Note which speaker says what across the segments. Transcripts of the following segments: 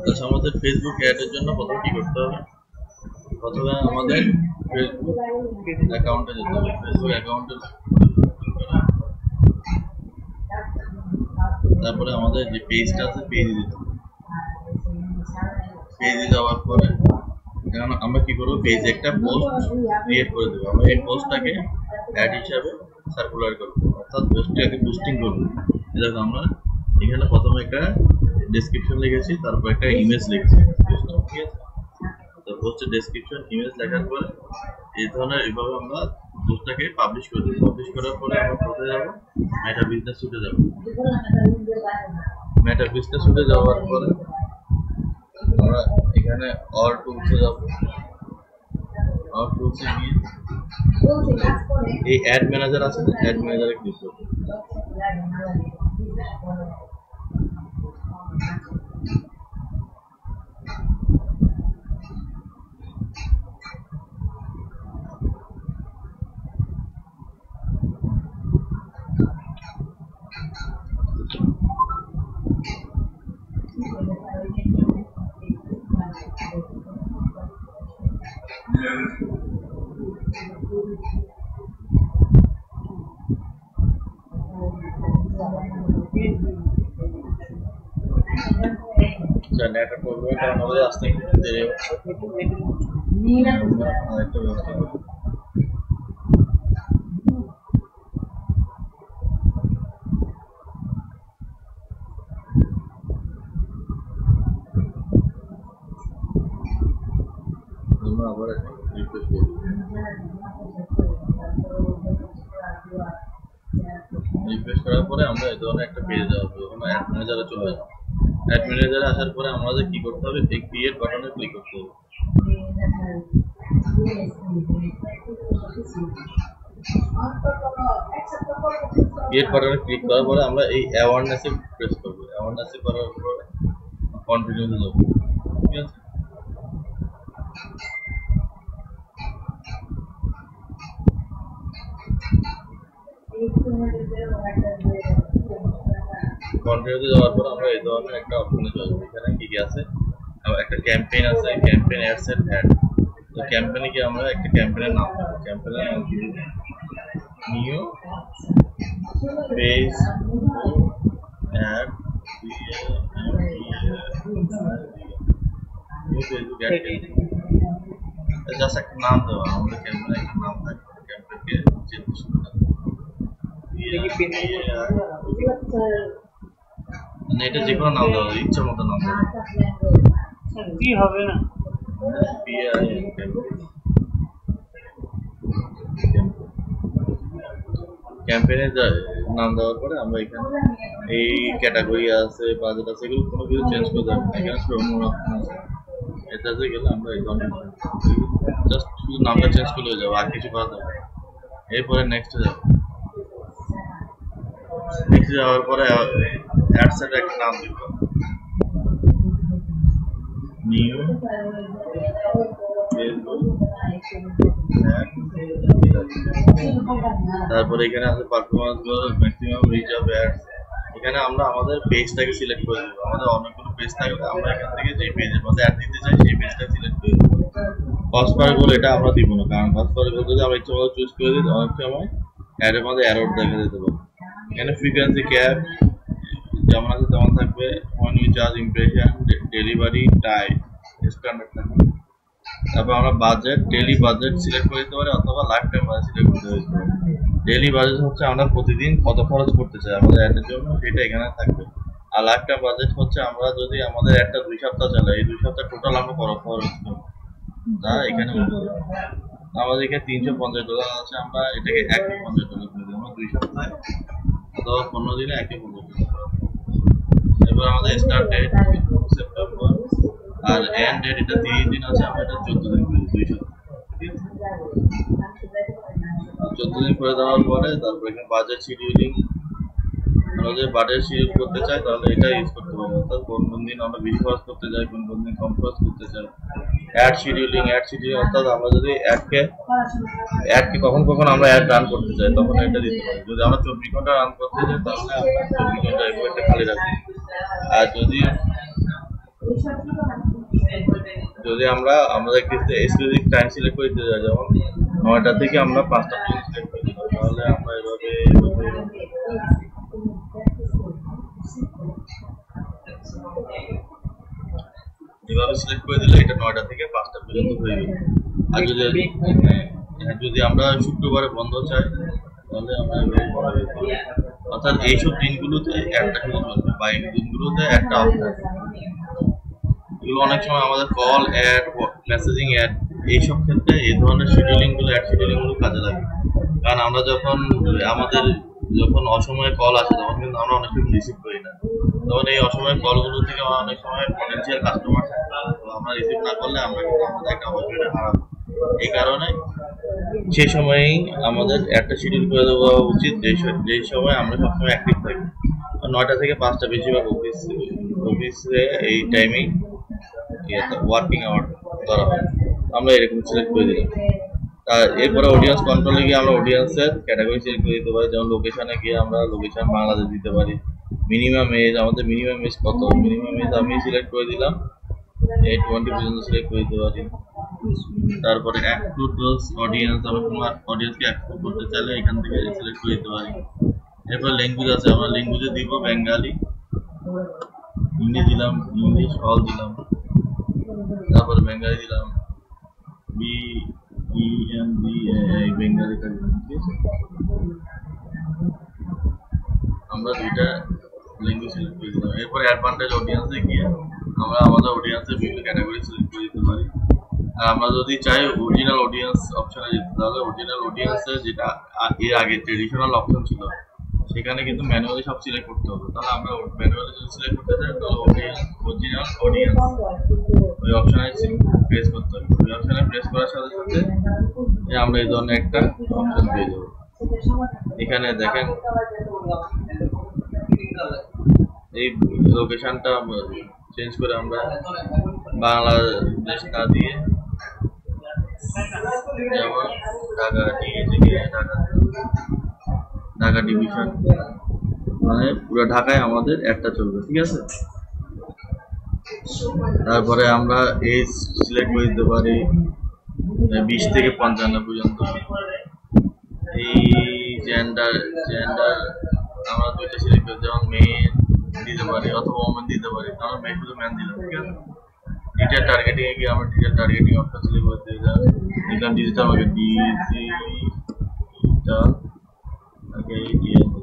Speaker 1: আচ্ছা, আমাদের ফেসবুক অ্যাডের জন্য প্রথমে কি করতে হবে? প্রথমে আমাদের ফেসবুক অ্যাকাউন্টে যেতে হবে। ফেসবুক অ্যাকাউন্টে তারপরে আমাদের যে পেজটা আছে পেজে দিতে হবে। পেজে যাওয়ার পরে আমরা কি করবো, পেজে একটা পোস্ট ক্রিয়েট করে দেবো। আমরা এই পোস্টটাকে অ্যাড হিসাবে সার্কুলার করবো, অর্থাৎ পোস্টটাকে বুস্টিং করবো। দেখো আমরা এখানে প্রথমে একটা ডেসক্রিপশন লিখেছি, তারপর একটা ইমেজ লিখেছি, ঠিক আছে? তো পোস্টের ডেসক্রিপশন ইমেজ লেখার পরে এই ধরনের এইভাবে আমরা পোস্টটাকে পাবলিশ করে দেবো। পাবলিশ করার পরে আমরা কোথায় যাবো? মেটা বিজনেস স্যুটে যাবো। মেটা বিজনেস স্যুটে যাওয়ার পরে আমরা এখানে অল টুলসে যাব। অল টুলসে গিয়ে এই অ্যাড ম্যানেজার আছে না, অ্যাড ম্যানেজারে ক্লিক করব। নেটওয়ার্ক প্রবলেমের কারণে আমাদের আসতে একটু দেরি হচ্ছে। আরেকটা ব্যবস্থা করব। আমরা আবার একটা রিফ্রেশ করব। রিফ্রেশ করার পরে আমরা এই ধরনের একটা পেজে যাব। ওখানে অ্যাড ম্যানেজারে চলে যাব। অ্যাড ম্যানেজারে আসার পরে আমাদের কি করতে হবে? এই ক্রিয়েট বাটনে ক্লিক করতে হবে। ক্রিয়েট বাটনে ক্লিক করার পরে আমরা এই অ্যাওয়ারনেসে প্রেস করব। অ্যাওয়ারনেসে করার পরে কন্টিনিউতে যাব, ঠিক আছে? কন্টিনিউতে যাওয়ার পর আমরা এই ধরনের একটা অপশনে যাব। এখানে কি কি আছে? একটা ক্যাম্পেইন আছে, ক্যাম্পেইন অ্যাডস এন্ড অ্যাড। তো ক্যাম্পেইনে কি আমরা একটা ক্যাম্পেইনের নাম দেব। ক্যাম্পেইনের নাম কি দেব? নিউ পেজ অ্যাড জাস্ট একটা নাম দেওয়া। আমাদের ক্যাম্পেইনে একটা নাম থাকবে, ক্যাম্পেইনকে চেঞ্জ করে দেব। এটা যে কোনো নাম দেওয়া, ইচ্ছা মতো নাম দেওয়া
Speaker 2: কি হবে না।
Speaker 1: ক্যাম্পেইনের নাম দেওয়ার পরে আমরা এখানে এই ক্যাটাগরি আছে, বাজেট আছে, এগুলো কোনো কিছু চেঞ্জ করতে হবে না। এখানে প্রোমো অপশন আছে, এটাতে গেলে আমরা এই ধরনের জাস্ট শুধু নামটা চেঞ্জ করলে হয়ে যাবে, আর কিছু করা যাবে না। এরপরে নেক্সটে যাব। নেক্সটে যাওয়ার পরে অ্যাডসের একটা নাম দিব, নিউ তারপরে এখানে আছে performance maximum reach of ads. এখানে আমরা আমাদের পেজটাকে সিলেক্ট করে দেবো। আমাদের অনেকগুলো পেজ থাকবে, আমরা এখান থেকে যে পেজের মধ্যে অ্যাড দিতে চাই সেই পেজটা সিলেক্ট করে দেবো। কস্ট পার গোল এটা আমরা দিব না, কারণ কস্ট পার গোল যদি আমরা ইচ্ছা মতো চুজ করে দিই অনেক সময় অ্যাডের মধ্যে এরর দেখা যেতে পারে। এখানে ফ্রিকোয়েন্সি ক্যাপ যেমন আছে তেমন থাকবে। when you charge impression, delivery time standard থাকবে। তারপর আমরা বাজেট, ডেইলি বাজেট সিলেক্ট করে দিতে পারি অথবা লাইফ টাইম বাজেট সিলেক্ট করতে পারি। ডেইলি বাজেট হচ্ছে আমরা প্রতিদিন কত খরচ করতে চাই আমাদের অ্যাডের জন্য, সেটা এখানে থাকবে। আর লাইফ টাইম বাজেট হচ্ছে আমরা যদি আমাদের একটা 2 সপ্তাহ চলে, এই 2 সপ্তাহ টোটাল আমরা খরচ করবো তা এখানে আমাদের এখানে $350 আছে, আমরা এটাকে $150 করে দিই। আমরা 2 সপ্তাহে অথবা 15 দিনে $150। এবার আমাদের স্টার্ট ডেট সেপ্টেম্বর, আর এন্ড ডেট এটা 30 দিন আছে, আমরা এটা 14 দিন করে দিই। 2 সপ্তাহ, ঠিক আছে? 14 দিন করে দেওয়ার পরে তারপর এখানে বাজেট শিডিউলিং, আমরা যদি বাজেট শিডিউল করতে চাই তাহলে এটা ইউজ করতে পারবো। অর্থাৎ কোন কোন দিন আমরা বেশি খরচ করতে চাই, কোন কোন দিন কম খরচ করতে চাই। অ্যাড শিডিউলিং, অর্থাৎ আমরা যদি অ্যাডকে কখন কখন আমরা অ্যাড রান করতে চাই তখন এটা দিতে পারি। যদি আমরা 24 ঘন্টা রান করতে চাই তাহলে আমরা 24 ঘন্টা এটা খালি রাখবো। আর যদি যদি আমরা আমাদের ক্ষেত্রে স্পেসিফিক টাইম সিলেক্ট করে দিতে যাই, যেমন 9টা থেকে আমরা 5টা পর্যন্ত সিলেক্ট করে দিলাম, তাহলে আমরা এভাবে সিলেক্ট করে দিলে এটা 9টা থেকে 5টা পর্যন্ত হয়ে গেল। আর যদি আমরা শুক্রবারে বন্ধ চাই তাহলে আমরা অর্থাৎ এইসব দিনগুলোতে একটা শুধু চলবে, বাইরের দিনগুলোতে একটা অফ থাকবে। এগুলো অনেক সময় আমাদের কল অ্যাড, মেসেজিং অ্যাড, এইসব ক্ষেত্রে এই ধরনের অ্যাড শিডিউলিংগুলো কাজে লাগে। কারণ আমরা আমাদের যখন অসময়ে কল আসে তখন কিন্তু আমরা অনেক সময় রিসিভ করি না, তখন এই অসময়ে কলগুলো থেকে অনেক সময় পটেনশিয়াল কাস্টমার থাকে, তো আমরা রিসিভ না করলে আমরা কিন্তু আমাদের একটা অপরচুনিটি হারাবো। এই কারণে সেই সময়েই আমাদের একটা শিডিউল করে দেওয়া উচিত, যেই সময় আমরা সবসময় অ্যাক্টিভ থাকি। 9টা থেকে 5টা বেশিরভাগ অফিসে এই টাইমেই ওয়ার্কিং আওয়ার করা হয়। আমরা এরকম সিলেক্ট করে দিলাম। এরপরে অডিয়েন্স কন্ট্রোলে গিয়ে আমরা অডিয়েন্সের ক্যাটাগরি সিলেক্ট করে দিতে পারি, যেমন লোকেশনে গিয়ে আমরা লোকেশন বাংলাদেশ দিতে পারি। মিনিমাম এজ, আমাদের মিনিমাম এজ কত, মিনিমাম এজ আমি সিলেক্ট করে দিলাম 20 পর্যন্ত সিলেক্ট করে দিতে পারি। তারপরে এক্সক্লুড দোজ অডিয়েন্স, আমরা কোনো অডিয়েন্সকে এক্সক্লুড করতে চাইলে এখান থেকে সিলেক্ট করে দিতে পারি। এরপর ল্যাঙ্গুয়েজ আছে, আমরা ল্যাঙ্গুয়েজে দিব বেঙ্গালি, হিন্দি দিলাম, ইংলিশ অল দিলাম, তারপরে বেঙ্গালি দিলাম বেঙ্গালি আমরা দুইটা ল্যাঙ্গুয়েজ সিলেক্ট করে দিলাম। এরপর অ্যাডভান্টেজ অডিয়েন্সে গিয়ে আমরা আমাদের অডিয়েন্সের বিভিন্ন ক্যাটাগরি সিলেক্ট করে দিতে পারি। আর আমরা যদি চাই অরিজিনাল অডিয়েন্স অপশনে যেতে, তাহলে অরিজিনাল অডিয়েন্সের যেটা এর আগে ট্রেডিশনাল অপশন ছিল সেখানে কিন্তু ম্যানুয়ালি সব সিলেক্ট করতে হবে। তাহলে আমরা ম্যানুয়ালি যদি সিলেক্ট করতে চাই তাহলে অরিজিনাল অডিয়েন্স ওই অপশনে প্রেস করতে হবে। ওই অপশনে প্রেস করার সাথে সাথে আমরা এই ধরনের একটা অপশন পেয়ে যাবো। এখানে দেখেন এই লোকেশনটা চেঞ্জ করে আমরা বাংলাদেশ না দিয়ে যেমন ঢাকা ঢাকা ডিভিশন, মানে পুরো ঢাকায় আমাদের একটা চলবে, ঠিক আছে। তারপরে আমরা এজ সিলেক্ট করে দিতে পারি 20 থেকে 55 পর্যন্ত। এই জেন্ডার আমরা দুইটা সিলেক্ট করি, যেমন মেয়ে দিতে পারি অথবা ওমেন দিতে পারি, আমরা মেয়ে শুধু ম্যান দিলাম, ঠিক আছে। ডিটেল টার্গেটিং এ গিয়ে আমরা ডিটেল টার্গেটিং অপশন সিলেক্ট করতে দিলাম, ডিজিটাল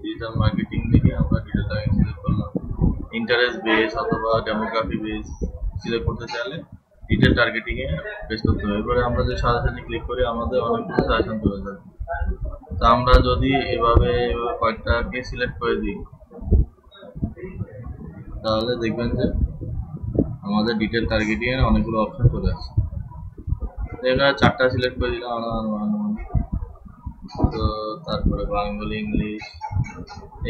Speaker 1: ডিজিটাল মার্কেটিং থেকে আমরা ডিটেল টার্গেটিং সিলেক্ট করলাম। ইন্টারেস্ট বেস অথবা ডেমোগ্রাফি বেস সিলেক্ট করতে চাইলে ডিটেল টার্গেটিং এ বেস করতে হবে। এরপরে আমরা যে সাজেশনে ক্লিক করি আমাদের অনেকগুলো সাজেশন চলে যাবে। তা আমরা যদি এভাবে কয়েকটাকে সিলেক্ট করে দিই তাহলে দেখবেন যে আমাদের ডিটেল টার্গেটিং এর অনেকগুলো অপশন চলে আসছে। আমরা 4টা সিলেক্ট করে দিলাম তো তারপরে বাঙালি, ইংলিশ,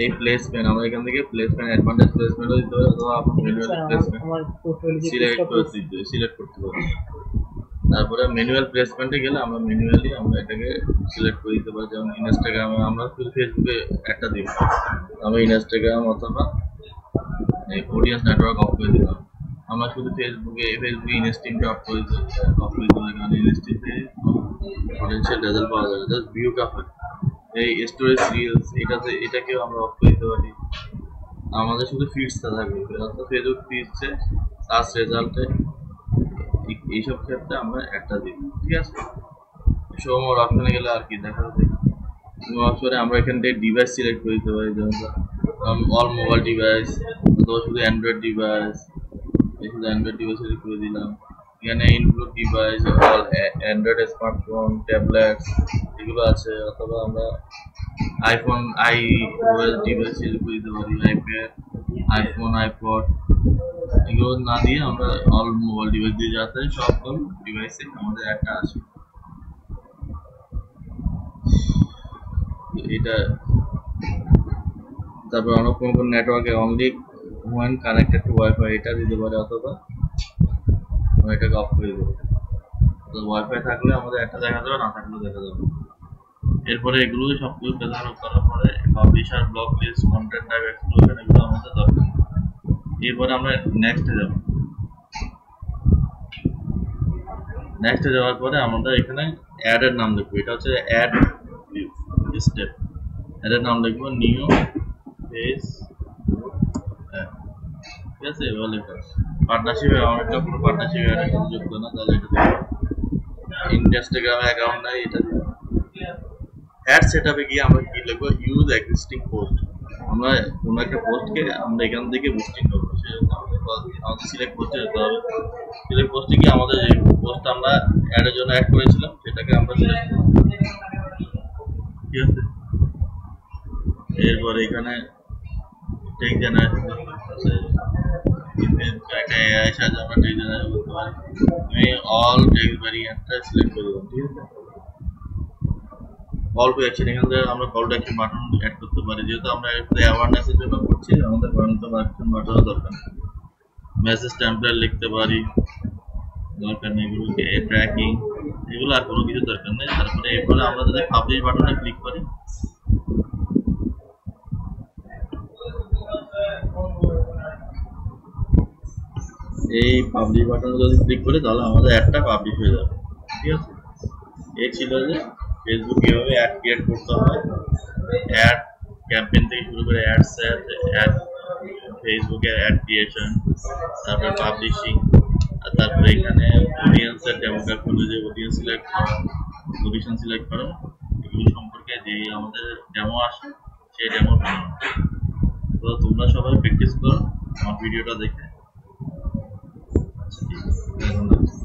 Speaker 1: এই প্লেসমেন্ট আমরা এখান থেকে প্লেসমেন্ট অ্যাডভান্টেজ প্লেসমেন্টও দিতে পারি অথবা আপনি ম্যানুয়াল প্লেসমেন্ট সিলেক্ট করতে পারি। তারপরে ম্যানুয়াল প্লেসমেন্টে গেলে আমরা ম্যানুয়ালি আমরা এটাকে সিলেক্ট করে দিতে পারি, যেমন ইনস্টাগ্রামে আমরা শুধু ফেসবুকে একটা দিব, আমরা ইনস্টাগ্রাম অথবা অডিয়েন্স নেটওয়ার্ক অফ করে দিলাম। আমরা শুধু ফেসবুকে ইনস্টিমটা অফ করে দিতে পারি, কারণ ইনস্টিমে পটেনশিয়াল রেজাল্ট পাওয়া যাবে, জাস্ট ভিউটা হয়। এই স্টোরেজ রিলস এটাকেও আমরা অফ করে দিতে পারি। আমাদের শুধু ফিডসটা থাকবে, অর্থাৎ ফেসবুক ফিডসে সার্চ রেজাল্টে এইসব ক্ষেত্রে আমরা একটা দিব, ঠিক আছে। শো মোর অপশনে গেলে আর কি দেখা যাবে, অপশনে আমরা এখান থেকে ডিভাইস সিলেক্ট করে দিতে পারি, যেমন অল মোবাইল ডিভাইস অথবা শুধু অ্যান্ড্রয়েড ডিভাইস, শুধু অ্যান্ড্রয়েড ডিভাইস সিলেক্ট করে দিলাম। এখানে include device all Android smartphone, tablets এগুলো আছে, অথবা আমরা আইফোন iOS ডিভাইস সিলেক্ট করে দিতে পারি, আইপ্যাড, আইফোন, আইপড এগুলো না দিয়ে আমরা অল মোবাইল ডিভাইস দিয়ে, যাতে সব ডিভাইসে আমাদের একটা আসে। এটা তারপর আমরা কোন নেটওয়ার্কে only when connected to Wi-Fi এটা দিতে পারি, অথবা আমরা এটাকে অফ করে দেবো। তো ওয়াইফাই থাকলে আমাদের একটা দেখা যাবে, না থাকলেও দেখা যাবে। এরপরে এগুলো সবকিছু দেখানো করার পরে publisher, block list, content type exclusion এগুলো আমাদের দরকার। এরপরে আমরা নেক্সটে যাব। নেক্সটে যাওয়ার পরে আমরা এখানে অ্যাড এর নাম লিখবো। এটা হচ্ছে অ্যাড স্টেপ। অ্যাড এর নাম লিখবো নিউ পেজ। ঠিক আছে, এবার লিখবো পার্টনারশিপ। অনেকটা কোনো পার্টনারশিপ অ্যাড যুক্ত না, তাহলে এটা দেবো। ইনস্টাগ্রাম অ্যাকাউন্ট নাই, এটা দেবো। অ্যাড সেটআপে গিয়ে আমরা কি লিখবো, ইউজ এক্সিস্টিং পোস্ট। আমরা কোনো একটা পোস্টকে আমরা এখান থেকে বুস্টিং করবো, সেজন্য আমাদের সিলেক্ট পোস্টে যেতে হবে। সিলেক্ট পোস্টে গিয়ে আমাদের যে পোস্ট আমরা অ্যাডের জন্য অ্যাড করেছিলাম সেটাকে আমরা সিলেক্ট করবো। ঠিক আছে, এরপর এখানে টেক্সট জেনারেশন আছে, একটা এআই সাহায্যে আমরা টেক্সট জেনারেট করতে পারি। আমি অল টেক্সট ভ্যারিয়েন্টটা সিলেক্ট করে দেবো। ঠিক আছে, কল টু অ্যাকশন, এখান থেকে আমরা call to action button add করতে পারি। যেহেতু আমরা একটা অ্যাওয়ারনেসের জন্য করছি, আমাদের কল টু অ্যাকশন বাটনের দরকার নেই। মেসেজ টেমপ্লেট লিখতে পারি, দরকার নেই। এগুলোকে ট্র্যাকিং, এগুলো আর কোনো কিছু দরকার নেই। তারপরে এরপরে আমরা যদি পাবলিশ বাটনে ক্লিক করি, এই পাবলিশ বাটনে যদি ক্লিক করি তাহলে আমাদের অ্যাডটা পাবলিশ হয়ে যাবে। ঠিক আছে, এই ছিল যে ফেসবুক কিভাবে অ্যাড ক্রিয়েট করতে হয়। অ্যাড ক্যাম্পেইন থেকে শুরু করে অ্যাড সেট, অ্যাড ফেসবুকের অ্যাড ক্রিয়েশন, তারপরে পাবলিশিং, আর তারপরে এখানে অডিয়েন্সের ডেমোগ্রাফি অনুযায়ী অডিয়েন্স সিলেক্ট করা, পজিশন সিলেক্ট করা, এগুলো সম্পর্কে যে আমাদের ডেমো আসে সেই ডেমো বানানো। তো তোমরা সবাই প্র্যাকটিস করো আমার ভিডিওটা দেখে। আচ্ছা, ঠিক আছে, ধন্যবাদ।